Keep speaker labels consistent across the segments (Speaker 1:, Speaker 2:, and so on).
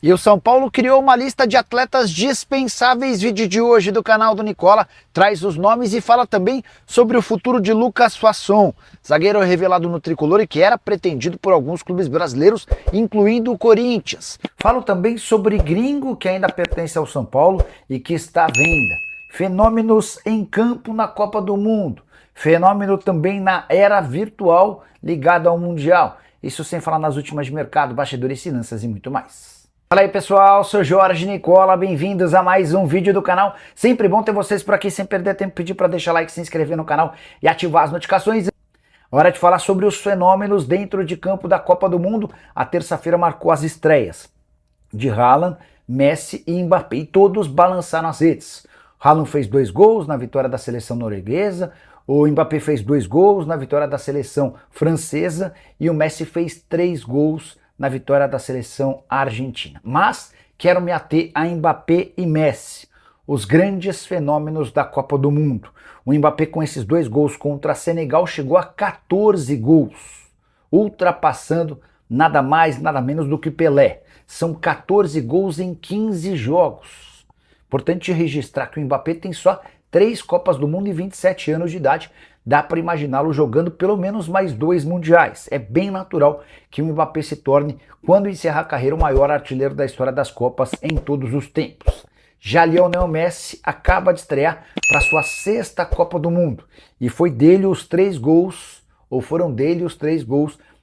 Speaker 1: E o São Paulo criou uma lista de atletas dispensáveis. Vídeo de hoje do canal do Nicola traz os nomes e fala também sobre o futuro de Lucas Fasson, zagueiro revelado no tricolor e que era pretendido por alguns clubes brasileiros, incluindo o Corinthians. Falo também sobre Gringo, que ainda pertence ao São Paulo e que está à venda. Fenômenos em campo na Copa do Mundo. Fenômeno também na era virtual ligado ao Mundial. Isso sem falar nas últimas de mercado, bastidores, finanças e muito mais. Fala aí pessoal, sou Jorge Nicola, bem-vindos a mais um vídeo do canal. Sempre bom ter vocês por aqui, sem perder tempo, pedir para deixar like, se inscrever no canal e ativar as notificações. Hora de falar sobre os fenômenos dentro de campo da Copa do Mundo. A terça-feira marcou as estreias de Haaland, Messi e Mbappé e todos balançaram as redes. Haaland fez 2 gols na vitória da seleção norueguesa, o Mbappé fez 2 gols na vitória da seleção francesa e o Messi fez 3 gols na vitória da seleção argentina. Mas quero me ater a Mbappé e Messi, os grandes fenômenos da Copa do Mundo. O Mbappé com esses 2 gols contra Senegal chegou a 14 gols, ultrapassando nada mais, nada menos do que Pelé. São 14 gols em 15 jogos. Importante registrar que o Mbappé tem só 3 Copas do Mundo e 27 anos de idade. Dá para imaginá-lo jogando pelo menos mais 2 mundiais. É bem natural que o Mbappé se torne, quando encerrar a carreira, o maior artilheiro da história das Copas em todos os tempos. Já Lionel Messi acaba de estrear para sua 6ª Copa do Mundo e foram dele os 3 gols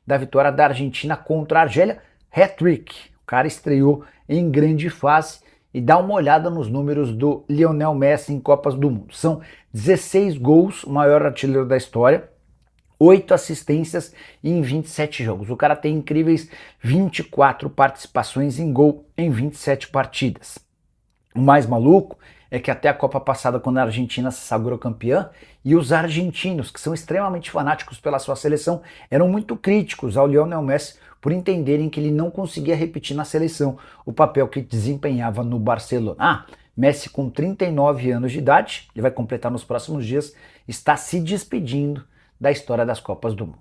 Speaker 1: da vitória da Argentina contra a Argélia, hat-trick. O cara estreou em grande fase. E dá uma olhada nos números do Lionel Messi em Copas do Mundo. São 16 gols, o maior artilheiro da história, 8 assistências em 27 jogos. O cara tem incríveis 24 participações em gol em 27 partidas. O mais maluco é que até a Copa passada, quando a Argentina se sagrou campeã, e os argentinos, que são extremamente fanáticos pela sua seleção, eram muito críticos ao Lionel Messi por entenderem que ele não conseguia repetir na seleção o papel que desempenhava no Barcelona. Messi com 39 anos de idade, ele vai completar nos próximos dias, está se despedindo da história das Copas do Mundo.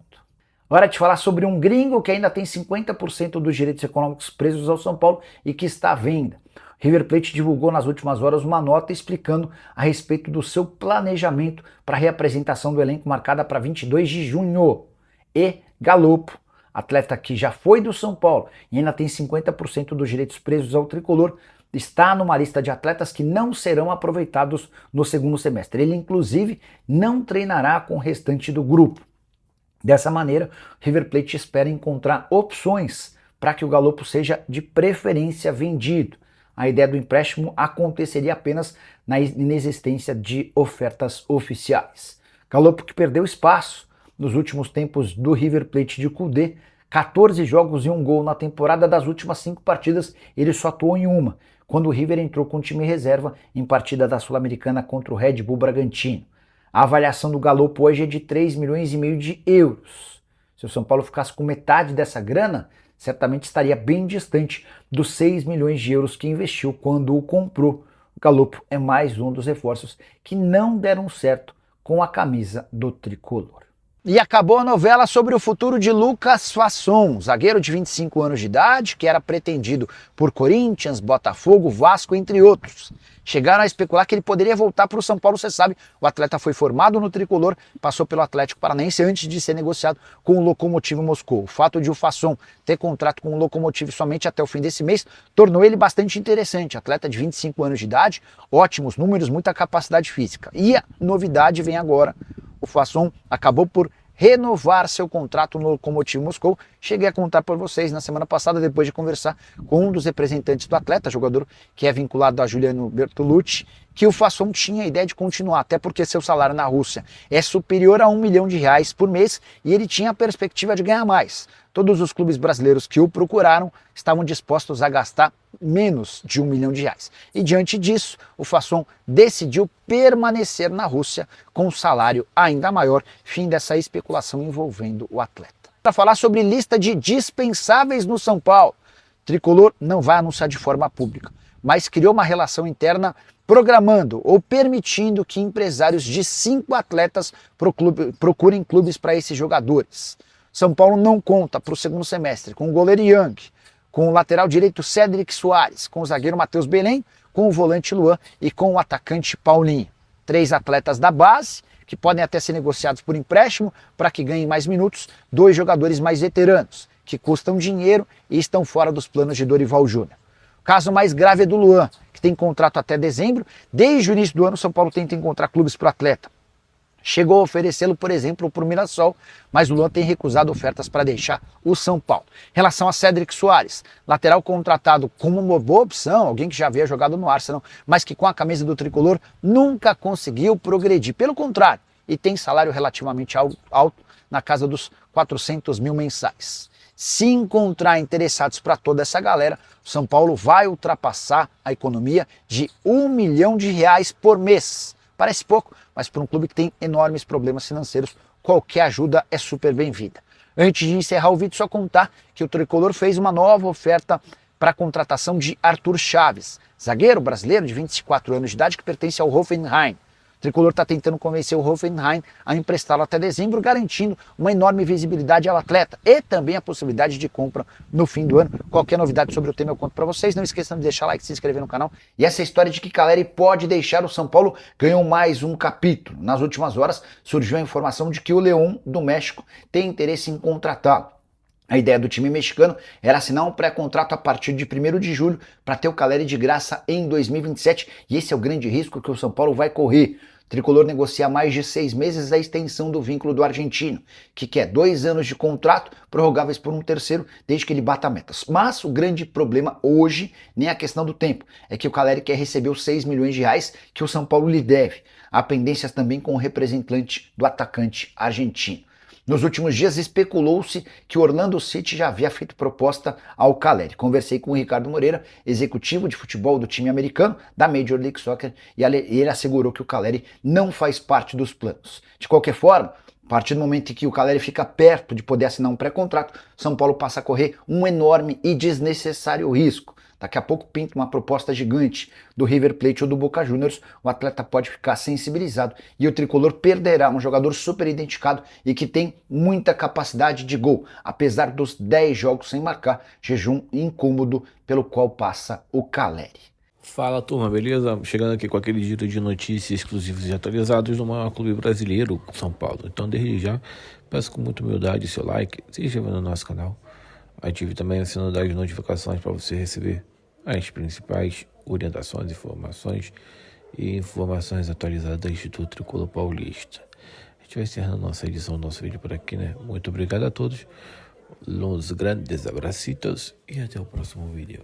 Speaker 1: Hora de falar sobre um gringo que ainda tem 50% dos direitos econômicos presos ao São Paulo e que está à venda. River Plate divulgou nas últimas horas uma nota explicando a respeito do seu planejamento para a reapresentação do elenco marcada para 22 de junho. E Galopo, atleta que já foi do São Paulo e ainda tem 50% dos direitos presos ao tricolor, está numa lista de atletas que não serão aproveitados no segundo semestre. Ele, inclusive, não treinará com o restante do grupo. Dessa maneira, River Plate espera encontrar opções para que o Galopo seja de preferência vendido. A ideia do empréstimo aconteceria apenas na inexistência de ofertas oficiais. Galopo, que perdeu espaço nos últimos tempos do River Plate de Kudê, 14 jogos e 1 gol na temporada. Das últimas 5 partidas, ele só atuou em uma, quando o River entrou com o time reserva em partida da Sul-Americana contra o Red Bull Bragantino. A avaliação do Galopo hoje é de 3,5 milhões de euros. Se o São Paulo ficasse com metade dessa grana, certamente estaria bem distante dos 6 milhões de euros que investiu quando o comprou. O Galopo é mais um dos reforços que não deram certo com a camisa do tricolor. E acabou a novela sobre o futuro de Lucas Fasson, zagueiro de 25 anos de idade, que era pretendido por Corinthians, Botafogo, Vasco, entre outros. Chegaram a especular que ele poderia voltar para o São Paulo, você sabe, o atleta foi formado no tricolor, passou pelo Atlético Paranaense antes de ser negociado com o Lokomotiv Moscou. O fato de o Fasson ter contrato com o Lokomotiv somente até o fim desse mês tornou ele bastante interessante. Atleta de 25 anos de idade, ótimos números, muita capacidade física. E a novidade vem agora. O Fasson acabou por renovar seu contrato no Lokomotiv Moscou. Cheguei a contar para vocês na semana passada, depois de conversar com um dos representantes do atleta, jogador que é vinculado a Juliano Bertolucci, que o Fasson tinha a ideia de continuar, até porque seu salário na Rússia é superior a R$1 milhão por mês e ele tinha a perspectiva de ganhar mais. Todos os clubes brasileiros que o procuraram estavam dispostos a gastar menos de R$1 milhão. E diante disso, o Fasson decidiu permanecer na Rússia com um salário ainda maior, fim dessa especulação envolvendo o atleta. Para falar sobre lista de dispensáveis no São Paulo, o tricolor não vai anunciar de forma pública, mas criou uma relação interna programando ou permitindo que empresários de 5 atletas procurem clubes para esses jogadores. São Paulo não conta para o segundo semestre com o goleiro Yang, com o lateral direito Cédric Soares, com o zagueiro Matheus Belém, com o volante Luan e com o atacante Paulinho. 3 atletas da base, que podem até ser negociados por empréstimo para que ganhem mais minutos, 2 jogadores mais veteranos, que custam dinheiro e estão fora dos planos de Dorival Júnior. O caso mais grave é do Luan, que tem contrato até dezembro. Desde o início do ano, o São Paulo tenta encontrar clubes para o atleta. Chegou a oferecê-lo, por exemplo, para o Mirassol, mas o Luan tem recusado ofertas para deixar o São Paulo. Em relação a Cédric Soares, lateral contratado como uma boa opção, alguém que já havia jogado no Arsenal, mas que com a camisa do tricolor nunca conseguiu progredir. Pelo contrário, e tem salário relativamente alto, na casa dos 400 mil mensais. Se encontrar interessados para toda essa galera, o São Paulo vai ultrapassar a economia de R$1 milhão por mês. Parece pouco, mas para um clube que tem enormes problemas financeiros, qualquer ajuda é super bem-vinda. Antes de encerrar o vídeo, só contar que o Tricolor fez uma nova oferta para a contratação de Arthur Chaves, zagueiro brasileiro de 24 anos de idade que pertence ao Hoffenheim. O Tricolor está tentando convencer o Hoffenheim a emprestá-lo até dezembro, garantindo uma enorme visibilidade ao atleta e também a possibilidade de compra no fim do ano. Qualquer novidade sobre o tema eu conto para vocês. Não esqueçam de deixar like, se inscrever no canal. E essa história de que Caleri pode deixar o São Paulo ganhou mais um capítulo. Nas últimas horas surgiu a informação de que o León do México tem interesse em contratá-lo. A ideia do time mexicano era assinar um pré-contrato a partir de 1º de julho para ter o Caleri de graça em 2027 e esse é o grande risco que o São Paulo vai correr. O Tricolor negocia há mais de 6 meses a extensão do vínculo do argentino, que quer 2 anos de contrato, prorrogáveis por um terceiro, desde que ele bata metas. Mas o grande problema hoje, nem a questão do tempo, é que o Caleri quer receber os 6 milhões de reais que o São Paulo lhe deve. Há pendências também com o representante do atacante argentino. Nos últimos dias especulou-se que o Orlando City já havia feito proposta ao Caleri. Conversei com o Ricardo Moreira, executivo de futebol do time americano, da Major League Soccer, e ele assegurou que o Caleri não faz parte dos planos. De qualquer forma, a partir do momento em que o Caleri fica perto de poder assinar um pré-contrato, São Paulo passa a correr um enorme e desnecessário risco. Daqui a pouco pinta uma proposta gigante do River Plate ou do Boca Juniors, o atleta pode ficar sensibilizado e o Tricolor perderá um jogador super identificado e que tem muita capacidade de gol, apesar dos 10 jogos sem marcar, jejum incômodo pelo qual passa o Caleri.
Speaker 2: Fala turma, beleza? Chegando aqui com aquele giro de notícias exclusivas e atualizados do maior clube brasileiro, São Paulo. Então desde já, peço com muita humildade seu like, se inscreva no nosso canal. Ative também o sino das notificações para você receber as principais orientações, informações atualizadas do Instituto Tricolor Paulista. A gente vai encerrando nossa edição do nosso vídeo por aqui, né? Muito obrigado a todos, uns grandes abracitos e até o próximo vídeo.